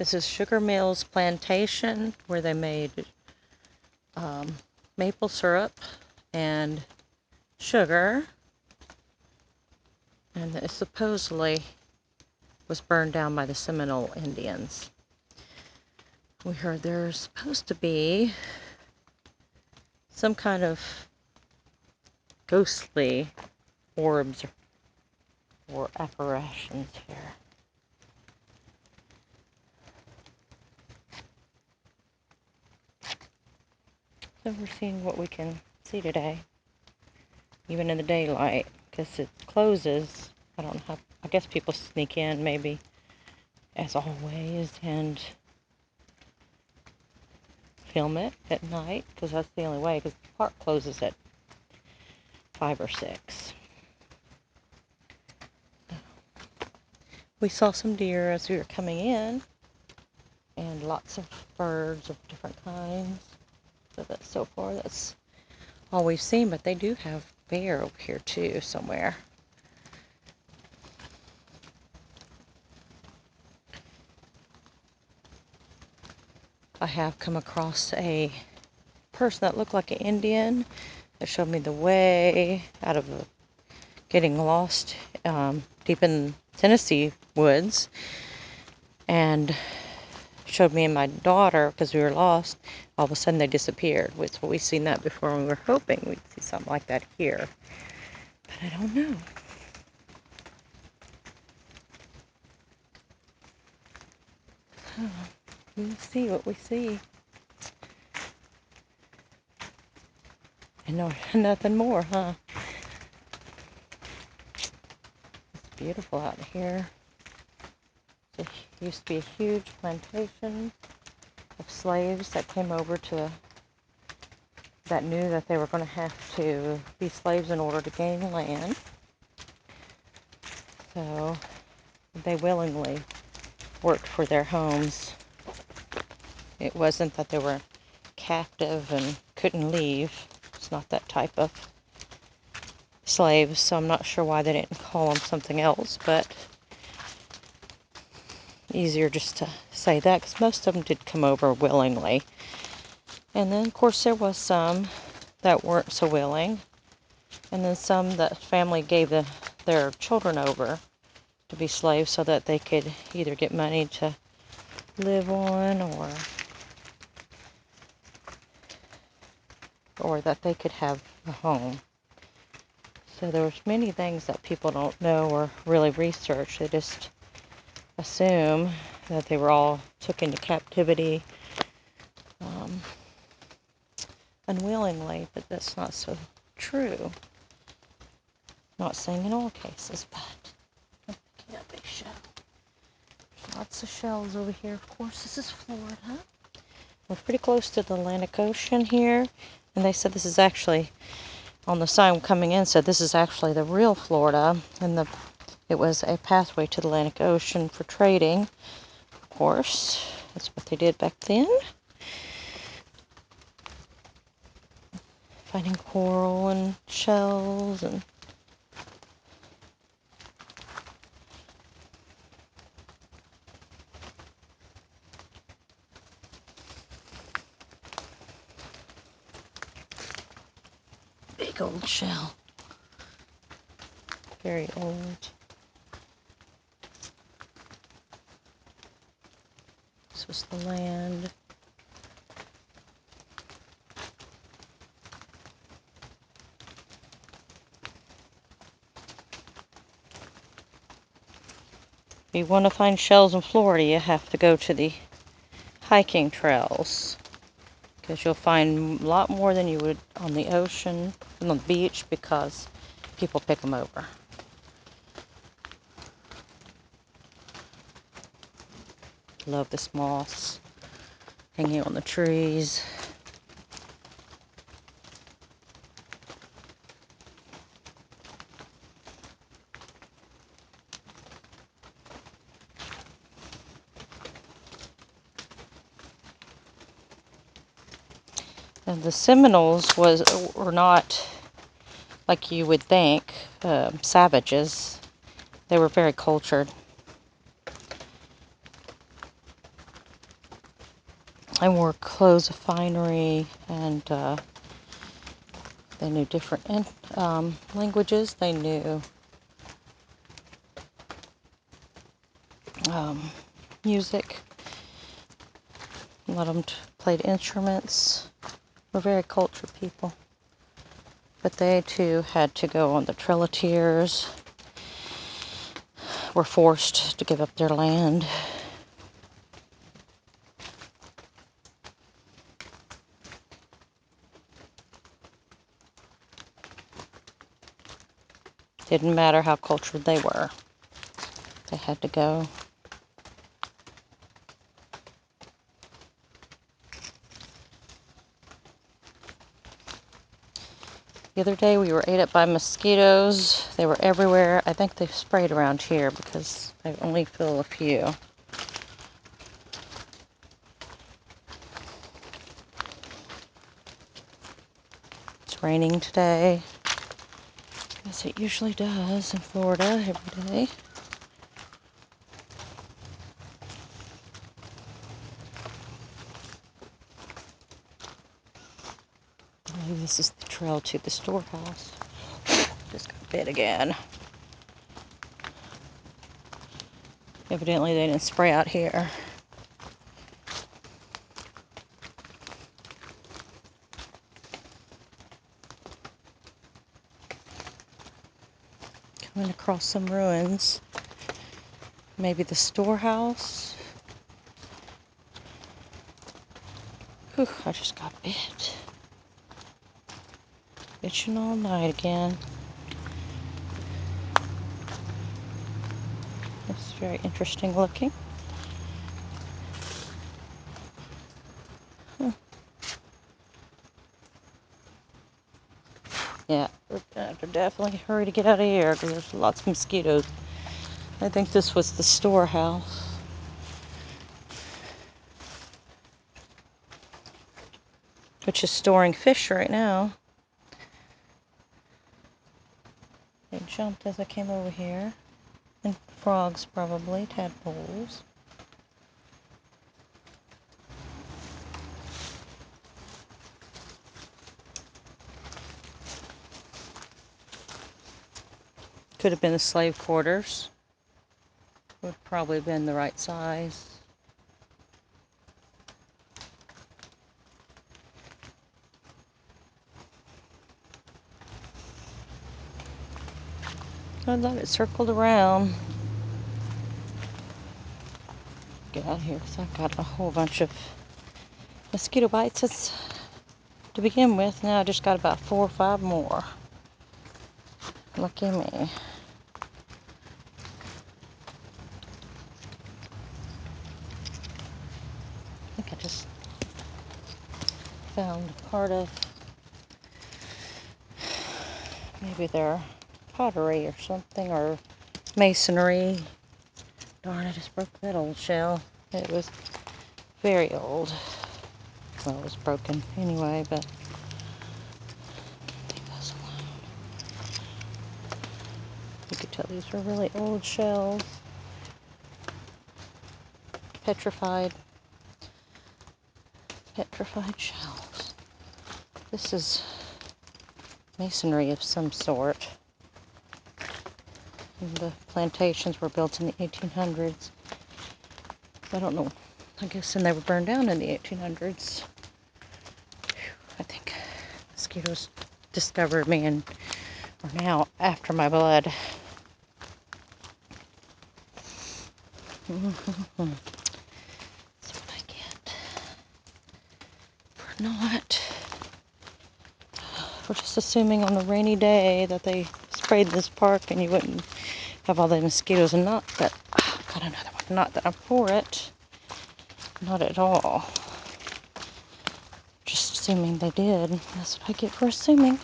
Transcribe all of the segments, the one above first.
This is Sugar Mills Plantation, where they made maple syrup and sugar, and it supposedly was burned down by the Seminole Indians. We heard there's supposed to be some kind of ghostly orbs or apparitions here. So we're seeing what we can see today, even in the daylight, because it closes. I don't know how, I guess people sneak in maybe as always and film it at night, because that's the only way, because the park closes at 5 or 6. We saw some deer as we were coming in, and lots of birds of different kinds. So far that's all we've seen, but they do have bear over here too somewhere. I have come across a person that looked like an Indian that showed me the way out of getting lost deep in Tennessee woods, and showed me and my daughter, because we were lost. All of a sudden they disappeared. We've seen that before, and we were hoping we'd see something like that here, but I don't know. So we'll see what we see. And no, nothing more, huh? It's beautiful out here. It used to be a huge plantation of slaves that came over that knew that they were going to have to be slaves in order to gain land. So they willingly worked for their homes. It wasn't that they were captive and couldn't leave. It's not that type of slaves, so I'm not sure why they didn't call them something else, but easier just to say that, because most of them did come over willingly. And then, of course, there was some that weren't so willing, and then some that family gave their children over to be slaves so that they could either get money to live on, or that they could have a home. So there was many things that people don't know or really research. They just assume that they were all took into captivity unwillingly, but that's not so true. Not saying in all cases, but I'm picking up a shell. Lots of shells over here. Of course, this is Florida. We're pretty close to the Atlantic Ocean here, and they said this is actually, on the sign coming in, said this is actually the real Florida, and it was a pathway to the Atlantic Ocean for trading. Of course, that's what they did back then. Finding coral and shells and big old shell. Very old. This was the land. If you want to find shells in Florida, you have to go to the hiking trails, because you'll find a lot more than you would on the ocean and on the beach, because people pick them over. Love this moss hanging on the trees. And the Seminoles were not like you would think, savages. They were very cultured. I wore clothes of finery, and they knew different languages. They knew music. A lot of them played instruments. We're very cultured people. But they too had to go on the trilatiers, were forced to give up their land. Didn't matter how cultured they were. They had to go. The other day we were ate up by mosquitoes. They were everywhere. I think they sprayed around here because I only feel a few. It's raining today, as it usually does in Florida every day. I believe this is the trail to the storehouse. Just got bit again. Evidently they didn't spray out here. Coming across some ruins. Maybe the storehouse. Whew, I just got bit. Itching all night again. It's very interesting looking. Yeah, we're gonna have to definitely hurry to get out of here because there's lots of mosquitoes. I think this was the storehouse. Which is storing fish right now. They jumped as I came over here. And frogs probably, tadpoles. Could have been the slave quarters. Would have probably been the right size. I thought it circled around. Get out of here because I've got a whole bunch of mosquito bites to begin with. Now I just got about 4 or 5 more. Lucky me. I think I just found part of maybe their pottery or something, or masonry. Darn, I just broke that old shell. It was very old. Well, it was broken anyway, but leave those alone. You could tell these were really old shells. Petrified shells. This is masonry of some sort. And the plantations were built in the 1800s. I don't know. I guess then they were burned down in the 1800s. I think mosquitoes discovered me and are now after my blood. That's what I get for not. We're just assuming on the rainy day that they sprayed this park and you wouldn't have all the mosquitoes, and not that. Oh, got another one. Not that I'm for it. Not at all. Just assuming they did. That's what I get for assuming.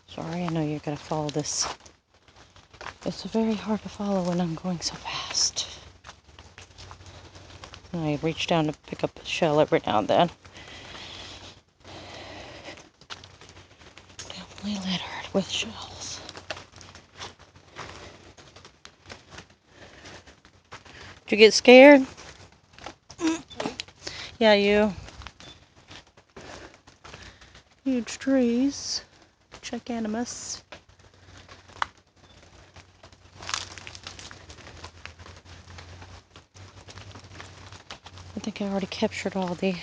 Sorry, I know you're going to follow this. It's very hard to follow when I'm going so fast. And I reach down to pick up a shell every now and then. Definitely littered with shells. Did you get scared? Yeah, you. Huge trees. Giganimous. I think I already captured all the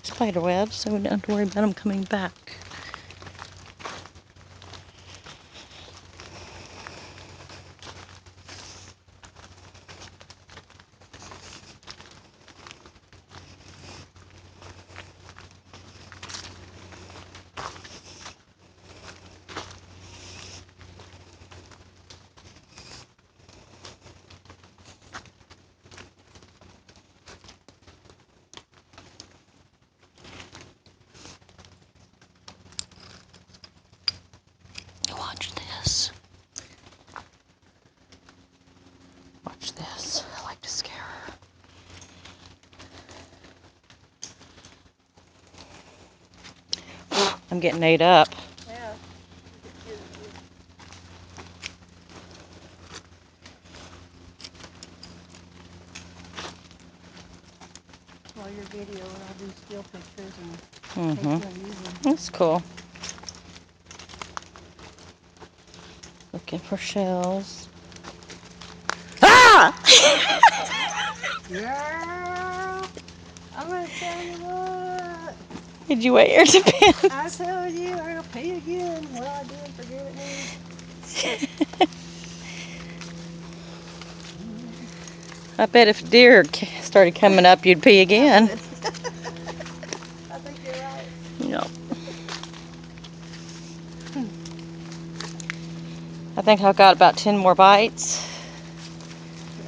spider webs, so we don't have to worry about them coming back. Watch this. Watch this. I like to scare her. I'm getting ate up. Yeah. While you're videoing, I'll do still pictures and take them and use them. That's cool. Looking for shells. Ah! Yeah. I'm gonna tell you what. Did you wet your pants? I told you I'm gonna pee again. Well, I did forget it now. I bet if deer started coming up, you'd pee again. I think you're right. No. I think I've got about 10 more bites.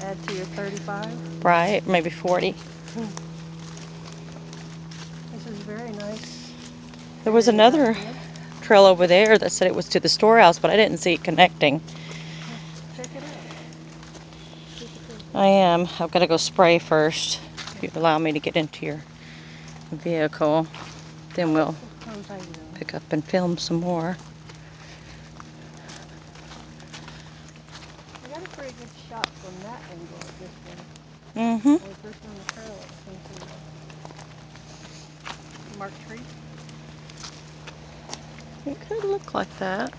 Add to your 35. Right, maybe 40. This is very nice. There was another trail over there that said it was to the storehouse, but I didn't see it connecting. Check it out. See if it is. I am. I've got to go spray first. If you allow me to get into your vehicle, then we'll Suppose I will. pick up and film some more. I got a pretty good shot from that angle at this one. Mm-hmm. When we first went on the trail, it seemed pretty well. Marked tree. It could look like that.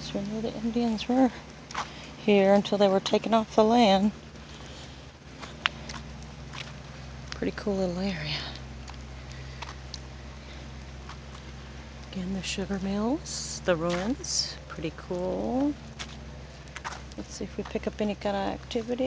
So I knew the Indians were here until they were taken off the land. Pretty cool little area. Again, the sugar mills, the ruins, pretty cool. Let's see if we pick up any kind of activity.